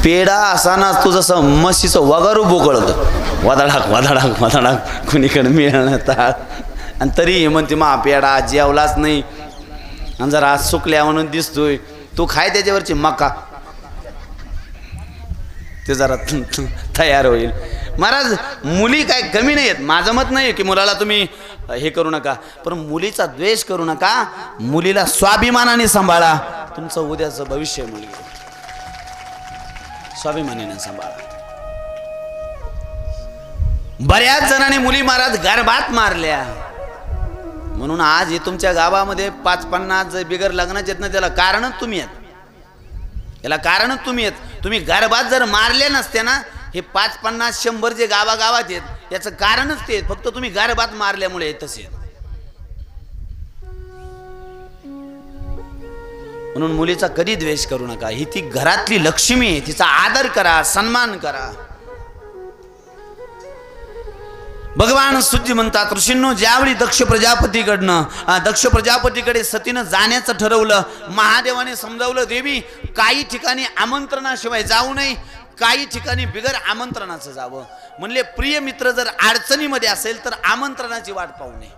पेढा असाना तू जसं म्हशीचं वगारू बोकळत वादाडाक वादाडाक वादाडाक कुणीकडे मिळणं ताळ आणि तरी म्हणते मा पेढा जेवलाच नाही आणि जरा आज सुकल्या म्हणून दिसतोय तू खाय त्याच्यावरची मका ते जरा तयार होईल. महाराज मुली काय कमी नाही आहेत. माझं मत नाही की मुलाला तुम्ही हे करू नका, पण मुलीचा द्वेष करू नका. मुलीला स्वाभिमानाने सांभाळा. तुमचं उद्याचं भविष्य मुली स्वाभिमानाने सांभाळा. बऱ्याच जणांनी मुली महाराज गर्भात मारल्या म्हणून आज हे तुमच्या गावामध्ये 5-50 बिगर लग्नाचे आहेत ना, त्याला कारणच तुम्ही आहेत. याला कारणच तुम्ही आहेत. तुम्ही गर्भात जर मारले नसते ना, हे 5-50-100 जे गावागावात आहेत याचं कारणच ते. फक्त तुम्ही गर्भात मारल्यामुळे तसे. म्हणून मुलीचा कधी द्वेष करू नका. ही ती घरातली लक्ष्मी आहे, तिचा आदर करा, सन्मान करा. भगवान सूर्य म्हणतात, ऋषींनो ज्यावेळी दक्ष प्रजापतीकडे सतीनं जाण्याचं ठरवलं, महादेवाने समजावलं देवी काही ठिकाणी आमंत्रणाशिवाय जाऊ नये, काही ठिकाणी बिगर आमंत्रणाचं जावं. म्हणले प्रिय मित्र जर अडचणीमध्ये असेल तर आमंत्रणाची वाट पाहू नये.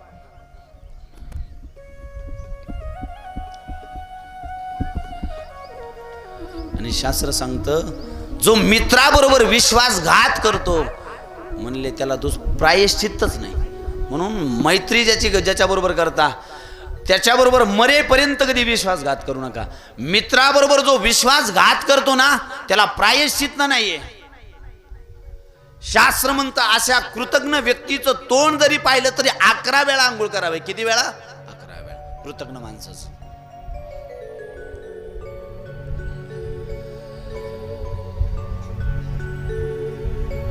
आणि शास्त्र सांगतं जो मित्राबरोबर विश्वासघात करतो म्हणले त्याला प्रायश्चित्तच नाही. म्हणून मैत्री ज्याच्याबरोबर करता त्याच्याबरोबर मरेपर्यंत कधी विश्वासघात करू नका. मित्राबरोबर जो विश्वासघात करतो ना त्याला प्रायश्चित्त नाहीये. शास्त्र म्हणतं अशा कृतज्ञ व्यक्तीचं तोंड जरी पाहिलं तरी 11 वेळा आंघोळ करावे. किती वेळा? 11 वेळा. कृतज्ञ माणसाचं.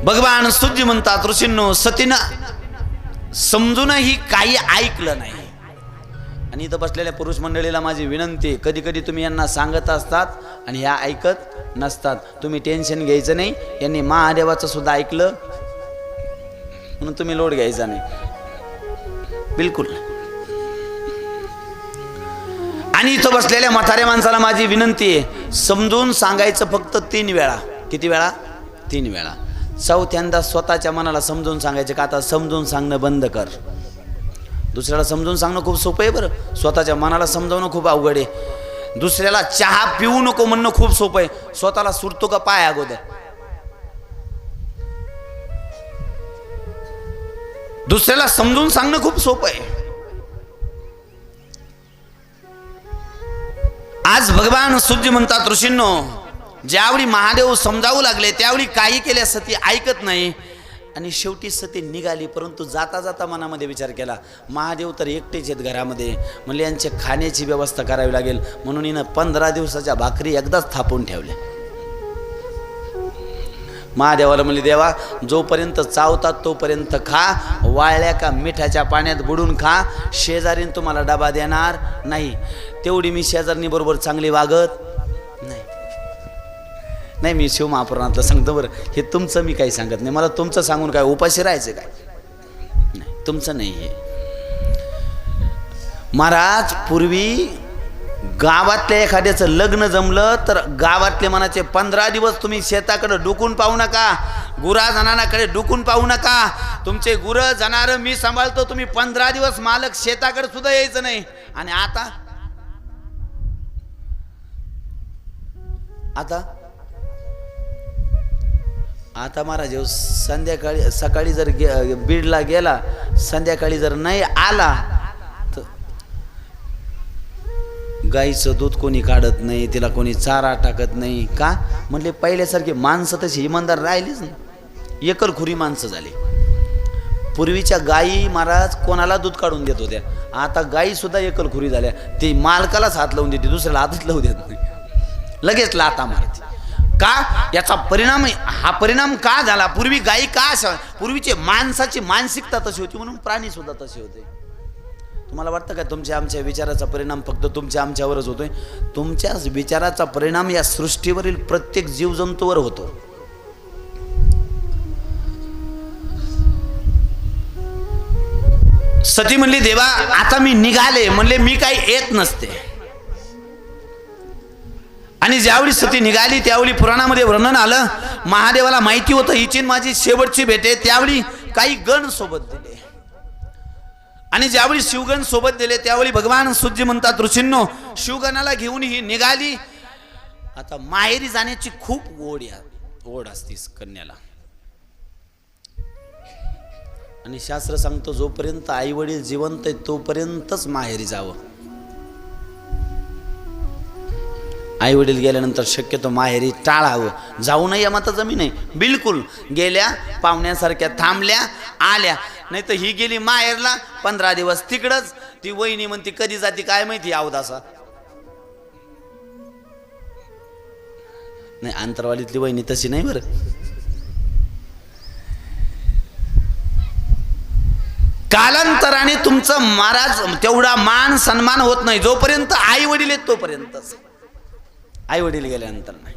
भगवान सूर्य म्हणतात, ऋषींनो सतीनं समजूनही काही ऐकलं नाही. आणि इथं बसलेल्या पुरुष मंडळीला माझी विनंती, कधी कधी तुम्ही यांना सांगत असतात आणि ह्या ऐकत नसतात. तुम्ही टेन्शन घ्यायचं नाही. यांनी महादेवाचं सुद्धा ऐकलं म्हणून तुम्ही लोड घ्यायचा नाही, बिलकुल. आणि इथं बसलेल्या म्हाताऱ्या माणसाला माझी विनंती आहे, समजून सांगायचं फक्त 3 वेळा. किती वेळा? 3 वेळा. चौथ्यांदा स्वतःच्या मनाला समजून सांगायचे का आता समजून सांगणं बंद कर. दुसऱ्याला समजून सांगणं खूप सोपं आहे बरं, स्वतःच्या मनाला समजावणं खूप अवघड आहे. दुसऱ्याला चहा पिऊ नको म्हणणं खूप सोपं आहे, स्वतःला सुरतो का पाय अगोदर. दुसऱ्याला समजून सांगणं खूप सोपं आहे. आज भगवान सूर्य म्हणतात, ऋषींनो ज्यावेळी महादेव समजावू लागले त्यावेळी काही केल्या सती ऐकत नाही. आणि शेवटी सती निघाली. परंतु जाता जाता मनामध्ये विचार केला, महादेव तर एकटेच आहेत घरामध्ये, म्हणले यांच्या खाण्याची व्यवस्था करावी लागेल. म्हणून हिनं 15 दिवसाच्या भाकरी एकदाच थापून ठेवल्या. महादेवाला म्हणले देवा जोपर्यंत चावतात तोपर्यंत खा, वाळल्या का मिठाच्या पाण्यात बुडून खा, शेजारीन तुम्हाला डबा देणार नाही. तेवढी मी शेजारणी बरोबर चांगली वागत नाही. मी शिव महापुराणातलं सांगतो बरं, हे तुमचं मी काही सांगत नाही. मला तुमचं सांगून काय उपाशी राहायचं काय? नाही, तुमचं नाही हे. महाराज पूर्वी गावातल्या एखाद्याचं लग्न जमलं तर गावातले मनाचे 15 दिवस तुम्ही शेताकडे डुकून पाहू नका, गुरा जनानाकडे डुकून पाहू नका. तुमचे गुरं जनावरं मी सांभाळतो, तुम्ही 15 दिवस मालक शेताकडे सुद्धा यायचं नाही. आणि आता महाराज संध्याकाळी सकाळी जर बीडला गेला, संध्याकाळी जर नाही आला तर गाईचं दूध कोणी काढत नाही, तिला कोणी चारा टाकत नाही. का म्हणले पहिल्यासारखी माणसं तशी इमानदार राहिलीच नाही, एकलखुरी माणसं झाली. पूर्वीच्या गायी महाराज कोणाला दूध काढून देत होत्या, आता गायी सुद्धा एकलखुरी झाल्या. ती मालकालाच हात लावून देते, दुसऱ्याला हातच लावू देत नाही, लगेच लाता मारते. का? याचा परिणाम, हा परिणाम का झाला? पूर्वी गायी का अशा, पूर्वीचे माणसाची मानसिकता तशी होती म्हणून प्राणी सुद्धा तसे होते. तुम्हाला वाटतं का तुमच्या आमच्या विचाराचा परिणाम फक्त तुमच्या आमच्यावरच होतोय? तुमच्या विचाराचा परिणाम या सृष्टीवरील प्रत्येक जीवजंतूवर होतो. सती म्हणली देवा आता मी निघाले, म्हणले मी काही येत नसते. आणि ज्यावेळी सती निघाली त्यावेळी पुराणामध्ये वर्णन आलं, महादेवाला माहिती होतं हिची माझी शेवटची भेट आहे, त्यावेळी काही गण सोबत दिले. आणि ज्यावेळी शिवगण सोबत दिले त्यावेळी भगवान सूर्य म्हणतात, ऋषींनो शिवगणाला घेऊन ही निघाली. आता माहेरी जाण्याची खूप ओढ असते कन्याला. आणि शास्त्र सांगतो जोपर्यंत आई वडील जिवंत आहेत तोपर्यंतच माहेरी जावं. आई वडील गेल्यानंतर शक्यतो माहेरी टाळावं. जाऊ नये माता जमीन आहे बिलकुल. गेल्या पाहुण्यासारख्या थांबल्या आल्या, नाही तर ही गेली माहेरला 15 दिवस तिकडच. ती वहिनी म्हणती कधी जाती काय माहिती अवदासा. नाही अंतरवालीतली वहिनी तशी नाही बरं. कालांतराने तुमचं महाराज तेवढा मान सन्मान होत नाही जोपर्यंत आई वडील आहेत तोपर्यंतच. आई वडील गेल्यानंतर नाही.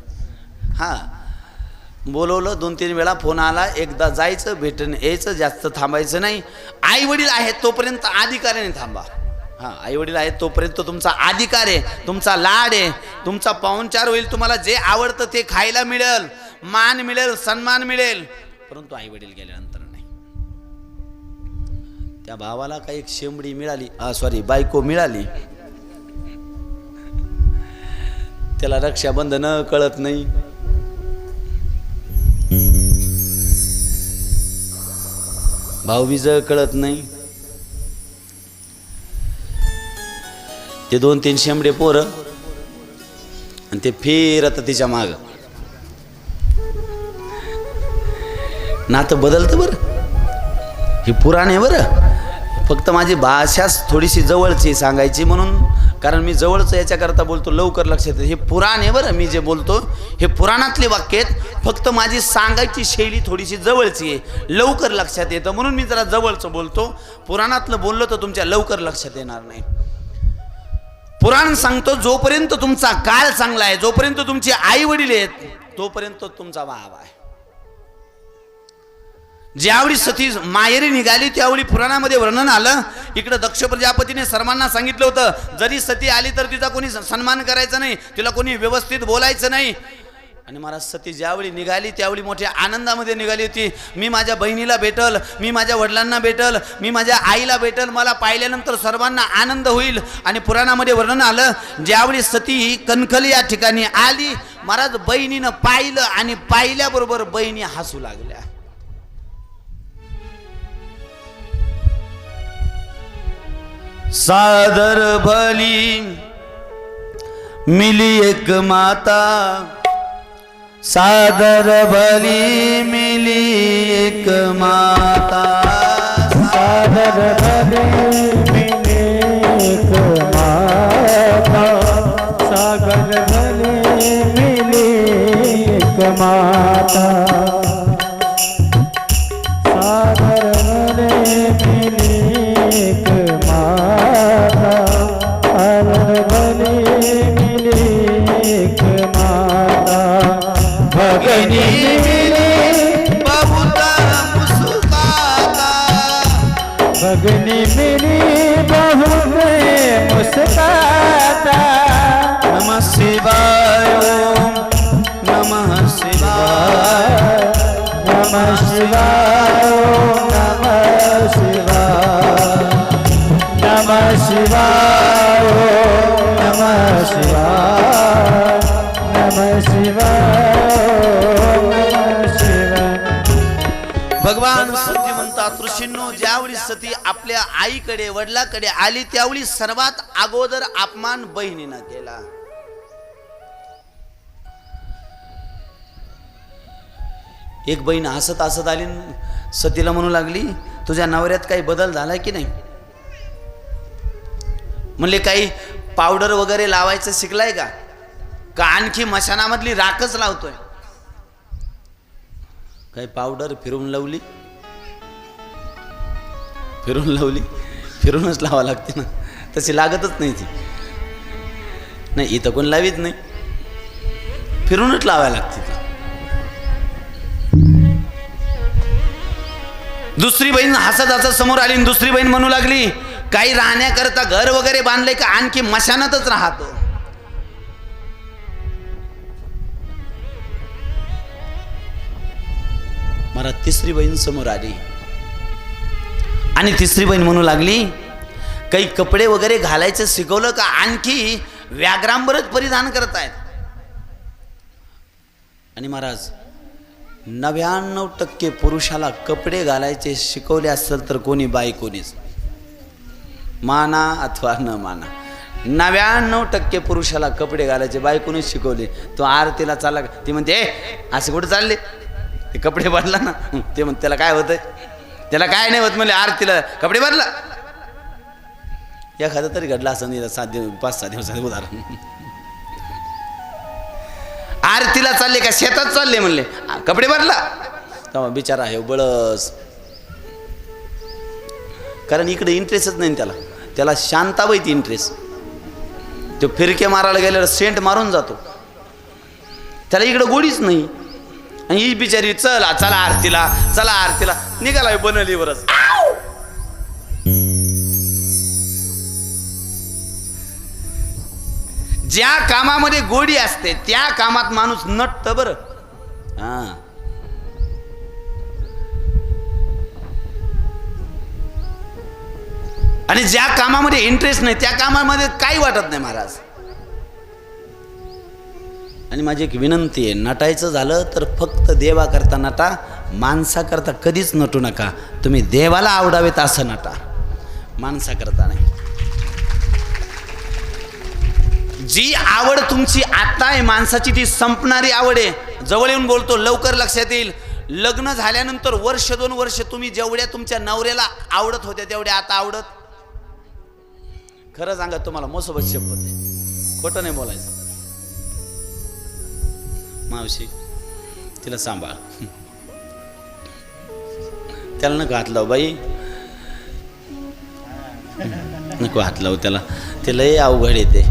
हा बोलवलं 2-3 वेळा फोन आला, एकदा जायचं भेटून यायचं, जास्त थांबायचं नाही. आई वडील आहेत तोपर्यंत अधिकाराने थांबा. हा आई वडील आहेत तोपर्यंत तुमचा अधिकार आहे, तुमचा लाड आहे, तुमचा पाहुणचार होईल, तुम्हाला जे आवडतं ते खायला मिळेल, मान मिळेल, सन्मान मिळेल. परंतु आई वडील गेल्यानंतर नाही. त्या भावाला काही एक शेंबडी मिळाली, बायको मिळाली, त्याला रक्षाबंधन कळत नाही, भाऊबीज कळत नाही. ते 2-3 शेंबडे पोरं आणि ते फिरत तिच्या माग. नातं बदलतं बरं. हे पुराण आहे बरं. फक्त माझी भाषाच थोडीशी जवळची सांगायची म्हणून, कारण मी जवळचं याच्याकरता बोलतो, लवकर लक्षात येतं. हे पुराण आहे बरं. मी जे बोलतो हे पुराणातले वाक्य आहेत, फक्त माझी सांगायची शैली थोडीशी जवळची आहे, लवकर लक्षात येतं म्हणून मी जरा जवळचं बोलतो. पुराणातलं बोललो तर तुमच्या लवकर लक्षात येणार नाही. पुराण सांगतो जोपर्यंत तुमचा काळ चांगला आहे, जोपर्यंत तुमचे आई वडील आहेत तोपर्यंत तुमचा भाव आहे. ज्यावेळी सती माहेरी निघाली त्यावेळी पुराणामध्ये वर्णन आलं, इकडे दक्ष प्रजापतीने सर्वांना सांगितलं होतं जरी सती आली तर तिचा कोणी सन्मान करायचा नाही, तिला कोणी व्यवस्थित बोलायचं नाही. आणि महाराज सती ज्यावेळी निघाली त्यावेळी मोठ्या आनंदामध्ये निघाली होती. मी माझ्या बहिणीला भेटल, मी माझ्या वडिलांना भेटल, मी माझ्या आईला भेटल, मला पाहिल्यानंतर सर्वांना आनंद होईल. आणि पुराणामध्ये वर्णन आलं ज्यावेळी सती ही कणखली या ठिकाणी आली, महाराज बहिणीनं पाहिलं आणि पाहिल्याबरोबर बहिणी हसू लागल्या. सादर भली मिली एक माता, सादर भली मिली एक माता, सादर भली मिली एक माता, सागर भली मिली एक माता, सादर भली मिली एक माता, सादर भली मिली एक माता. भगिनी मिली बहुता मुस्काता, भगिनी मिली बहुत मुस्काता. नमः शिवाय ओम नमः शिवाय, नमः शिवाय ओम नमः शिवाय, नमः शिवाय ओम नमः शिवाय, नमः शिवाय ओम नमः शिवाय. भगवान सती म्हणतात ऋषींनो ज्यावेळी सती आपल्या आईकडे वडिलाकडे आली त्यावेळी सर्वात अगोदर अपमान बहिणीनं केला. एक बहीण हसत हसत आली सतीला म्हणू लागली तुझ्या नवऱ्यात काही बदल झाला की नाही. म्हणले काही पावडर वगैरे लावायचं शिकलाय का आणखी मशानामधली राखच लावतोय. काही पावडर फिरवून लावली, फिरून लावली, फिरूनच लावा लागते ना, तशी लागतच नाही ती. नाही इथं कोण लावीत नाही, फिरूनच लावायला लागते ती. दुसरी बहीण हसत हसत समोर आली, दुसरी बहीण म्हणू लागली काही राहण्याकरता घर वगैरे बांधले का आणखी मशानातच राहतो. मला तिसरी बहीण समोर आली आणि तिसरी बहीण म्हणू लागली, काही कपडे वगैरे घालायचं शिकवलं का? आणखी व्याघ्रांबरच परिधान करतायत. आणि महाराज 99% पुरुषाला कपडे घालायचे शिकवले असेल तर कोणी बाई कोणीच, माना अथवा न माना, 99% पुरुषाला कपडे घालायचे बाई कोणीच शिकवले. तो आरतीला चालला, ती म्हणते असे कुठे चालले, ते कपडे बदला ना. ते म्हणते त्याला काय होतंय, त्याला काय नाही होत, म्हणजे आरतीला कपडे बदला. एखादं तरी घडला असं नाही 5-6 दिवसांनी उदाहरण. आरतीला चालले का शेतात चालले म्हणले कपडे बदला, तेव्हा बिचारा हे बळस, कारण इकडे इंटरेस्टच नाही त्याला. त्याला शांताबाईत इंटरेस्ट. तो फिरके मारायला गेल्यावर सेंट मारून जातो, त्याला इकडे गोडीच नाही. आणि ही बिचारी चला चला आरतीला, चला आरतीला निघाला बनली बरंच. ज्या कामामध्ये गोडी असते त्या कामात माणूस नटत बरं. हा, आणि ज्या कामामध्ये इंटरेस्ट नाही त्या कामामध्ये काही वाटत नाही महाराज. आणि माझी एक विनंती आहे, नटायचं झालं तर फक्त देवा करता नटा, माणसा करता कधीच नटू नका. तुम्ही देवाला आवडावेत असं नटा, माणसा करता नाही. जी आवड तुमची आता आहे माणसाची, ती संपणारी आवड आहे. जवळ येऊन बोलतो लवकर लक्षात येईल. लग्न झाल्यानंतर 1-2 वर्ष तुम्ही जेवढ्या तुमच्या नवऱ्याला आवडत होत्या तेवढ्या आता आवडत. खरं सांगा तुम्हाला, मोसोबत शपथ आहे, खोटं नाही बोलायचं. मावशी तिला सांभाळ, त्याला नको हात लावू बाई, नको हात लावू त्याला, ते लय अवघड येते.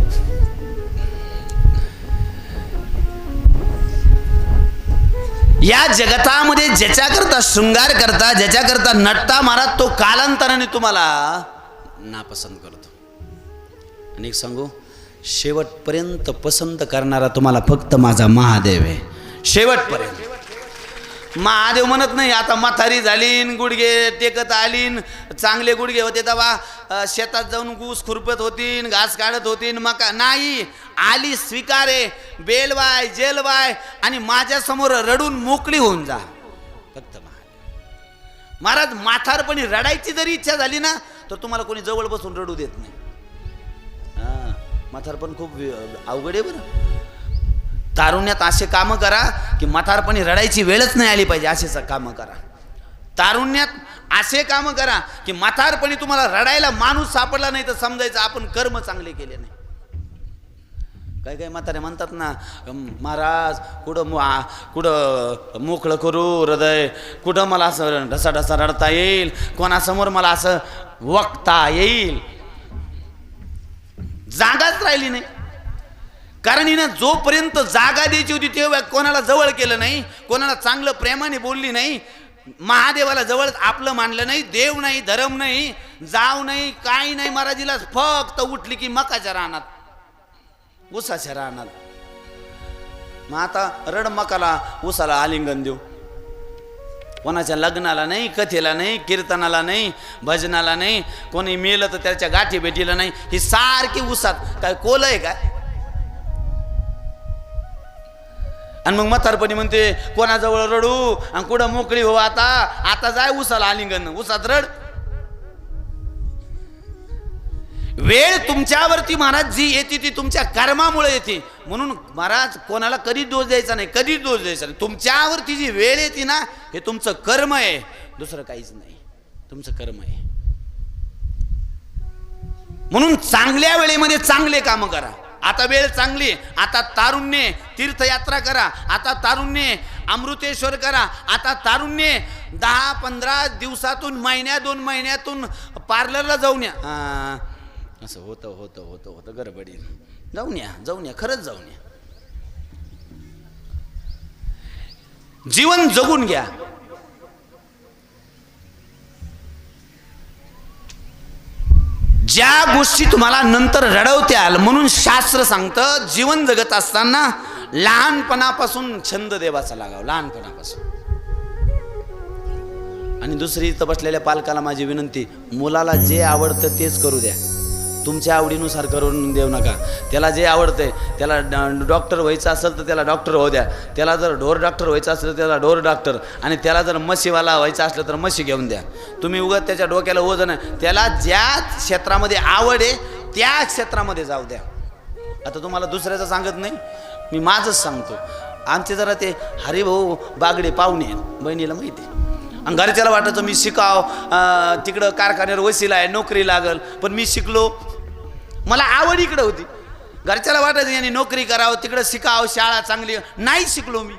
या जगतामध्ये ज्याच्याकरता शृंगार करता, ज्याच्याकरता नटता महाराज, तो कालांतराने तुम्हाला नापसंत करतो. आणि एक सांगू, शेवटपर्यंत पसंत करणारा तुम्हाला फक्त माझा महादेव आहे. शेवटपर्यंत. महादेव म्हणत नाही आता म्हातारी झालीन, गुडघे टेकत आलीन, चांगले गुडघे होते तेव्हा शेतात जाऊन ऊस खुरपत होतीन, घास काढत होतीन, मका नाही. आली स्वीकारे, बेलवाय जेलवाय आणि माझ्यासमोर रडून मोकळी होऊन जा. फक्त महादेव. महाराज म्हातारपणी रडायची जरी इच्छा झाली ना तर तुम्हाला कोणी जवळ बसून रडू देत नाही. हा, म्हातारपण खूप अवघड आहे बरं. तारुण्यात असे कामं करा की म्हातारपणी रडायची वेळच नाही आली पाहिजे, असेच कामं करा. तारुण्यात असे कामं करा की म्हातारपणी तुम्हाला रडायला माणूस सापडला नाही तर समजायचं आपण कर्म चांगले केले नाही. काही काही म्हातारे म्हणतात ना, महाराज कुठं मोकळं करू हृदय, कुठं मला असं ढसा ढसा रडता येईल, कोणासमोर मला असं वक्ता येईल. जागाच राहिली नाही. कारण हिनं जोपर्यंत जागा द्यायची होती तेव्हा कोणाला जवळ केलं नाही, कोणाला चांगलं प्रेमाने बोलली नाही, महादेवाला जवळ आपलं मानलं नाही, देव नाही, धर्म नाही, जाव नाही, काही नाही. महाराजीला फक्त उठली की मकाच्या रानात, उसाच्या रानात. मग आता रड मकाला, उसाला आलिंगन देऊ. कोणाच्या लग्नाला नाही, कथेला नाही, कीर्तनाला नाही, भजनाला नाही, कोणी मेलं तर त्याच्या गाठी भेटीला नाही. ही सारखी उसात काय कोल आहे काय? आणि मग म्हातारपणी म्हणते कोणाजवळ रडू आणि कुठं मोकळी हो, आता जाय उसाला आलिंगन, उसात रड. वेळ तुमच्यावरती महाराज जी येते ती तुमच्या कर्मामुळे येते. म्हणून महाराज कोणाला कधी दोष द्यायचा नाही, कधीच दोष द्यायचा नाही. तुमच्यावरती जी वेळ येते ना हे तुमचं कर्म आहे, दुसरं काहीच नाही, तुमचं कर्म आहे. म्हणून चांगल्या वेळेमध्ये चांगले काम करा. आता वेळ चांगली, आता तारुण्य तीर्थयात्रा करा, आता तारुण्य अमृतेश्वर करा, आता तारुण्य 10-15 दिवसातून, 1-2 महिन्यातून पार्लरला जाऊन या. असं होतं गडबडीत. जाऊन या, खरंच जाऊन या. जीवन जगून घ्या. ज्या गोष्टी तुम्हाला नंतर रडवत्याल, म्हणून शास्त्र सांगतं जीवन जगत असताना लहानपणापासून छंद देवाचा लागाव. लहानपणापासून आणि दुसरी इथं बसलेल्या पालकाला माझी विनंती, मुलाला जे आवडतं तेच करू द्या, तुमच्या आवडीनुसार करून देऊ नका. त्याला जे आवडतंय, त्याला डॉक्टर व्हायचं असेल तर त्याला डॉक्टर होऊ द्या, त्याला जर ढोर डॉक्टर व्हायचं असेल तर त्याला ढोर डॉक्टर, आणि त्याला जर म्हशीवाला व्हायचं असलं तर म्हशी घेऊन द्या. तुम्ही उगाच त्याच्या डोक्याला ओझं नाही, त्याला ज्या क्षेत्रामध्ये आवड आहे त्या क्षेत्रामध्ये जाऊ द्या. आता तुम्हाला दुसऱ्याचं सांगत नाही, मी माझंच सांगतो. आमचे जरा ते हरिभाऊ बागडे पाहुणे आहेत, बहिणीला माहिती आहे, आणि घरच्याला वाटायचं मी शिकाव, तिकडं कारखान्यावर वसीला आहे, नोकरी लागल, पण मी शिकलो, मला आवड इकडं होती. घरच्याला वाटायचं यांनी नोकरी करावं, तिकडं शिकावं, शाळा चांगली, नाही शिकलो मी.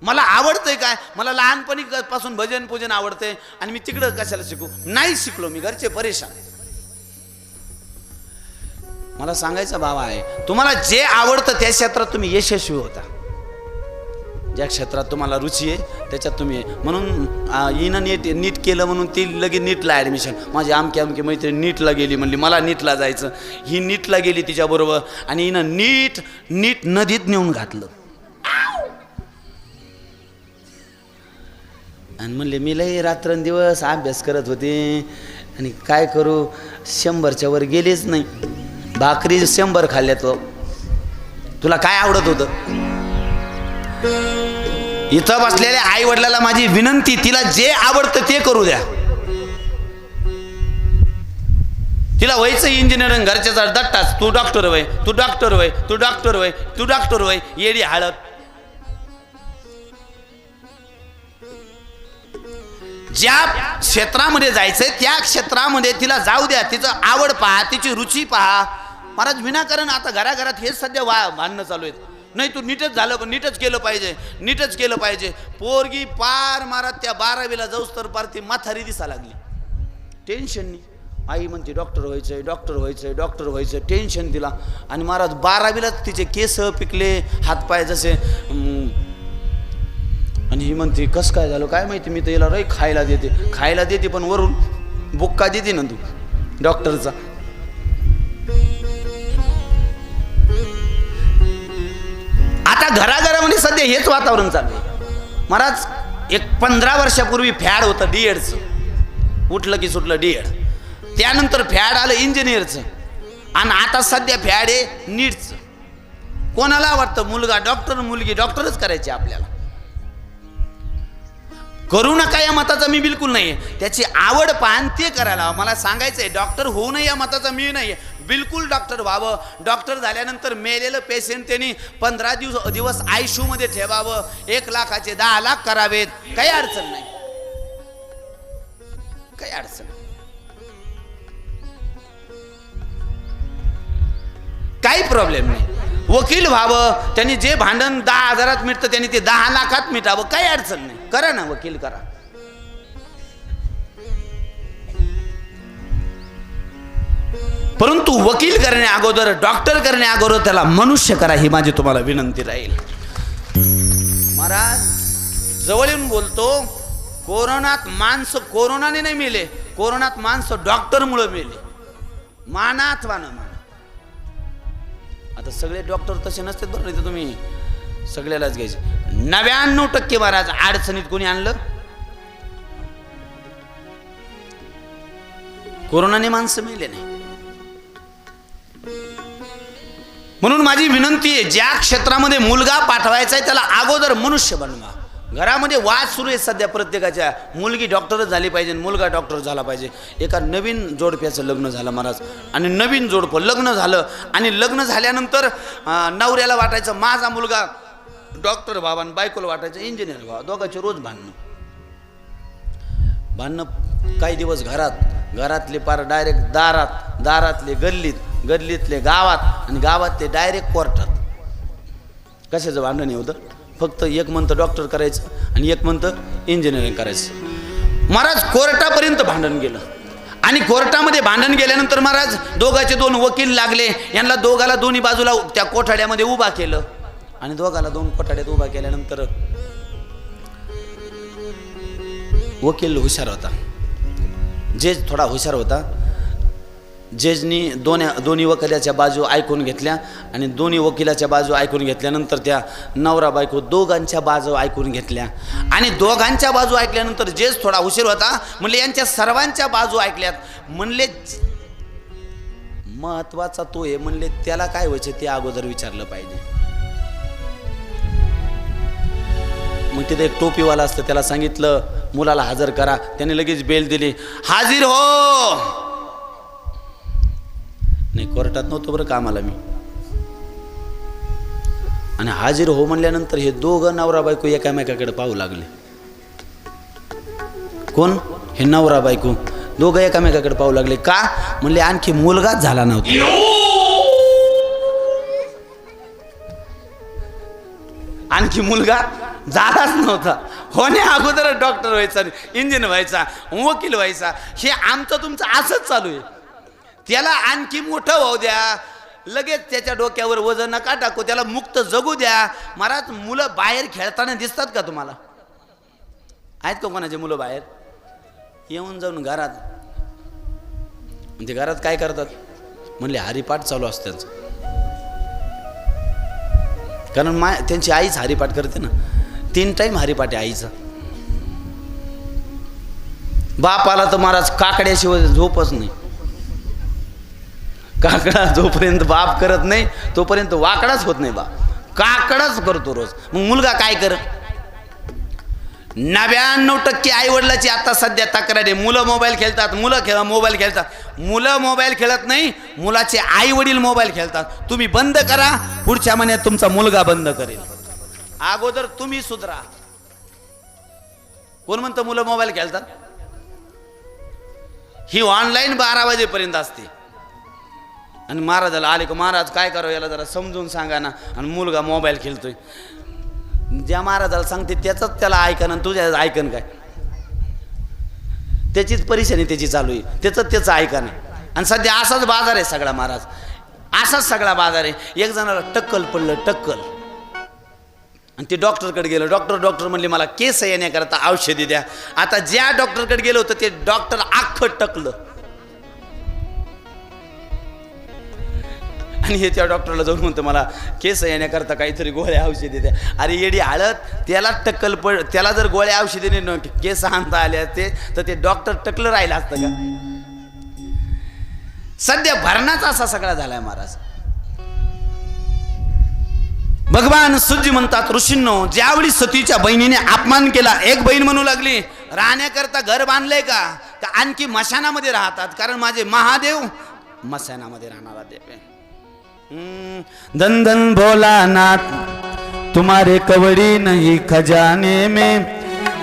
मला आवडतंय काय, मला लहानपणीपासून भजन पूजन आवडतंय, आणि मी तिकडं कशाला शिकू, नाही शिकलो मी. घरचे परेशान. मला सांगायचा भाव आहे, तुम्हाला जे आवडतं त्या क्षेत्रात तुम्ही यशस्वी होता. ज्या क्षेत्रात तुम्हाला रुची आहे त्याच्यात तुम्ही, म्हणून हिनं नीट केलं म्हणून ती लगेच नीटला ॲडमिशन. माझी आमकी मैत्रीण नीटला गेली, म्हणली मला नीटला जायचं. ही नीटला गेली तिच्याबरोबर, आणि हिनं नीट नदीत नेऊन घातलं. आणि म्हणले मी लई रात्रंदिवस अभ्यास करत होते, आणि काय करू, 100च्या वर गेलीच नाही. भाकरी 100 खाल्ल्या. तो तुला काय आवडत होतं? इथं बसलेल्या आई वडिलाला माझी विनंती, तिला जे आवडतं ते करू द्या. तिला व्हायचं इंजिनिअरिंग, घरच्याचा दट्टाच, तू डॉक्टर होय, तू डॉक्टर होय, तू डॉक्टर होय, तू डॉक्टर होय, येडी हाळत. ज्या क्षेत्रामध्ये जायचंय त्या क्षेत्रामध्ये तिला जाऊ द्या. तिचं आवड पहा, तिची रुची पहा. महाराज विनाकारण आता घराघरात हेच सध्या भांडणं चालू आहेत. नाही तू नीटच झालं, पण नीटच केलं पाहिजे, नीटच केलं पाहिजे. पोरगी पार मारा त्या 12वीला जाऊस तर पार ती म्हातारी दिसा लागली. टेन्शन नाही. आई म्हणते डॉक्टर व्हायचंय, डॉक्टर व्हायचंय, डॉक्टर व्हायचं, टेन्शन तिला. आणि महाराज 12वीलाच तिचे केस पिकले, हातपाय जसे. आणि ही म्हणते कसं काय झालं काय माहिती, मी तर याला रे खायला देते, पण वरून बुक्का देते ना तू डॉक्टरचा. आता घराघरामध्ये सध्या हेच वातावरण चालू आहे. महाराज 15 वर्षापूर्वी फॅड होतं डीएडचं, उठलं की सुटलं डीएड. त्यानंतर फॅड आलं इंजिनियरचं, आणि आता सध्या फॅड आहे नीटचं. कोणाला वाटतं मुलगा डॉक्टर, मुलगी डॉक्टरच करायची आपल्याला. करू नका या मताचा मी बिलकुल नाही आहे. त्याची आवड पाहन ते करायला. मला सांगायचं आहे, डॉक्टर होऊ नये या मताचा मी नाही आहे. बिलकुल डॉक्टर व्हावं. डॉक्टर झाल्यानंतर मेलेलं पेशंट त्यांनी 15 दिवस ICU मध्ये ठेवावं. 1 लाखाचे 10 लाख करावेत. काही अडचण नाही, काही अडचण नाही, काही प्रॉब्लेम नाही. वकील व्हावं, त्यांनी जे भांडण 10,000 मिटतं त्यांनी ते 10 लाखात मिटावं. काही अडचण नाही, करा ना, वकील करा. परंतु वकील करणे अगोदर, डॉक्टर करणे अगोदर त्याला मनुष्य करा, ही माझी तुम्हाला विनंती राहील. महाराज जवळ येऊन बोलतो, कोरोनात माणसं कोरोनाने नाही मेले, कोरोनात माणसं डॉक्टरमुळे मेले. माना अथवा न माना. आता सगळे डॉक्टर तसे नसतात बरं, नाही तर तुम्ही सगळ्यालाच घ्यायचे. 99% महाराज अडचणीत कोणी आणलं, कोरोनाने माणसं मेले नाही. म्हणून माझी विनंती आहे, ज्या क्षेत्रामध्ये मुलगा पाठवायचा आहे त्याला अगोदर मनुष्य बनवा. घरामध्ये वाद सुरू आहे सध्या प्रत्येकाच्या, मुलगी डॉक्टरच झाली पाहिजे, मुलगा डॉक्टर झाला पाहिजे. एका नवीन जोडप्याचं लग्न झालं महाराज, आणि नवीन जोडपं लग्न झालं, आणि लग्न झाल्यानंतर नवऱ्याला वाटायचं माझा मुलगा डॉक्टर व्हावा, आणि बायकोला वाटायचं इंजिनियर व्हावा. दोघांचे रोज भांडणं काही दिवस घरातले पार डायरेक्ट दारातले गल्लीतले गावात, आणि गावात ते डायरेक्ट कोर्टात. कशाचं भांडण होतं? फक्त एक म्हणतं डॉक्टर करायचं आणि एक म्हणतं इंजिनिअरिंग करायचं. महाराज कोर्टापर्यंत भांडण गेलं, आणि कोर्टामध्ये भांडण गेल्यानंतर महाराज दोघांचे 2 वकील लागले. यांना दोघाला दोन्ही बाजूला त्या कोठाड्यामध्ये उभा केलं, आणि दोघाला 2 कोठाड्यात उभा केल्यानंतर वकील हुशार होता, जे थोडा हुशार होता, जजनी दोन्ही वकिलाच्या बाजू ऐकून घेतल्या आणि दोन्ही वकिलाच्या बाजू ऐकून घेतल्यानंतर त्या नवरा बायको दोघांच्या बाजू ऐकून घेतल्या आणि दोघांच्या बाजू ऐकल्यानंतर जज थोडा उशीर होता, म्हणले यांच्या सर्वांच्या बाजू ऐकल्यात. म्हणले महत्वाचा तो आहे, म्हणले त्याला काय व्हायचं ते अगोदर विचारलं पाहिजे. मग तिथे एक टोपीवाला असतं, त्याला सांगितलं मुलाला हजर करा. त्याने लगेच बेल दिली, हाजीर हो. नाही, कोर्टात नव्हतो बरं कामाला मी. आणि हाजीर हो म्हणल्यानंतर हे दोघं नवरा बायको एकामेकाकडे पाहू लागले. कोण? हे नवरा बायको दोघं एकामेकाकडे पाहू लागले. का? म्हणले आणखी मुलगाच झाला नव्हता. आणखी मुलगा झालाच नव्हता. होण्या अगोदर डॉक्टर व्हायचा, इंजिनियर व्हायचा, वकील व्हायचा. हे आमचं तुमचं असंच चालू आहे. त्याला आणखी मोठं होऊ द्या, लगेच त्याच्या डोक्यावर वजन नका टाकू, त्याला मुक्त जगू द्या. महाराज, मुलं बाहेर खेळताना दिसतात का तुम्हाला? आहेत का कोणाचे मुलं बाहेर? येऊन जाऊन घरात, ते घरात काय करतात? म्हणले हरिपाठ चालू असतं त्यांचं. कारण त्यांची आईच हरिपाठ करते ना, 3 टाइम हरिपाठ आहे आईचा. बाप आला तर महाराज काकड्याशिवाय झोपच नाही. काकडा जोपर्यंत बाप करत नाही तोपर्यंत वाकडाच होत नाही. बाप काकडाच करतो रोज. मग मुलगा काय करत? 99% आई वडिलाची आता सध्या तक्रार आहे. मुलं मोबाईल खेळतात, मोबाईल खेळतात. मुलं मोबाईल खेळत नाही, मुलाचे आई वडील मोबाईल खेळतात. तुम्ही बंद करा, पुढच्या महिन्यात तुमचा मुलगा बंद करेल. अगोदर तुम्ही सुधरा. कोण म्हणतं मुलं मोबाईल खेळतात? ही ऑनलाईन 12 वाजेपर्यंत असते. आणि महाराजाला आले का, महाराज काय करावं याला जरा समजून सांगा ना. आणि मुलगा मोबाईल खेळतोय. ज्या महाराजाला सांगते त्याचंच त्याला ऐकन, आणि तुझ्या ऐकन काय? त्याचीच परेशानी त्याची चालू आहे, त्याचं ऐकन आहे. आणि सध्या असाच बाजार आहे सगळा महाराज, असाच सगळा बाजार आहे. एक जणाला टक्कल पडलं, टक्कल. आणि ते डॉक्टरकडे गेलं. डॉक्टर म्हणले मला केस येण्याकरता औषधी द्या. आता ज्या डॉक्टरकडे गेलो होतं ते डॉक्टर अख्खं टकलं. आणि हे त्या डॉक्टरला जाऊन म्हणतो मला केस येण्याकरता काहीतरी गोळ्या औषधी द्या. अरे येडी हळद, त्याला टक्कल पड, त्याला जर गोळ्या औषधीने केस आणता आले असते तर ते डॉक्टर टकलं राहिलं असतं का? सध्या भरणाचा असा सगळा झालाय महाराज. भगवान सूर्य म्हणतात, ऋषींनो, ज्यावेळी सतीच्या बहिणीने अपमान केला, एक बहीण म्हणू लागली राहण्याकरता घर बांधलंय का आणखी मशानामध्ये राहतात, कारण माझे महादेव मशानामध्ये राहणारा देव आहे. धन धन भोलानाथ तुम्हारे कवड़ी नहीं खजाने में,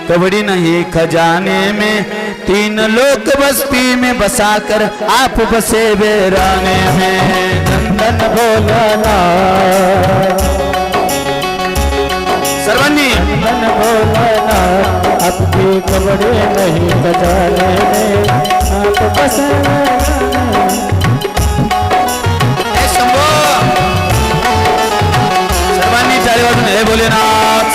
कवड़ी नहीं खजाने में, 3 लोक बस्ती में बसाकर आप बसे वीराने में. धन धन भोलानाथ सर्वांनी धन भोलानाथ आपकी कवड़ी नहीं खजाने में, आप बसे. हे भोलेनाथ.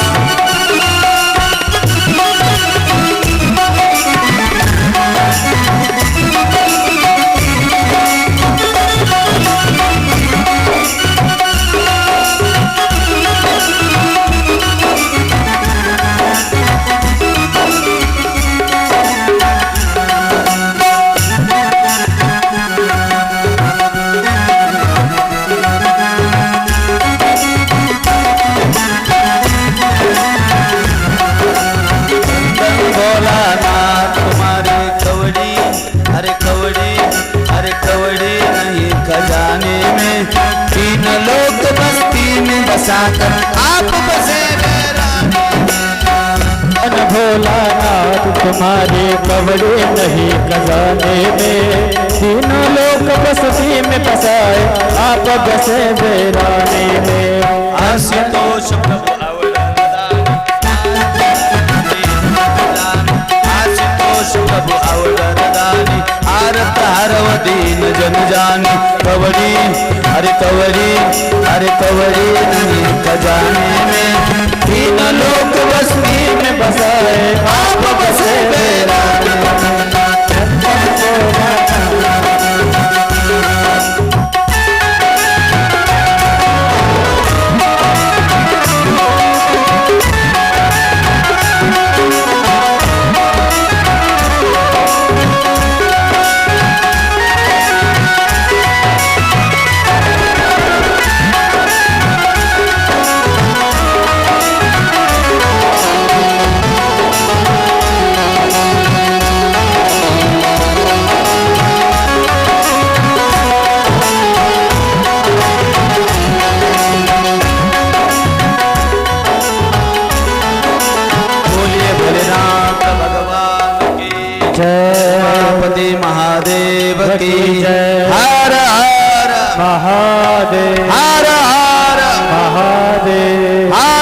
बसाकर आप बसे धन भोलानाथ तुम्हारे कवड़े नहीं खजाने में, 3 लोक बस्ती में बसाए आप बसे वीराने में. आशुतोष प्रभु अवडरदानी, आरत हरव दीन जन जानी. कवड़ी अरे कवड़ी, अरे कवड़ी नहीं खजाने में, 3 लोक बस्ती में बसाए आप बसे वीराने में. गणपती महादेव की जय. हर हर महादेव हर हर महादेव हर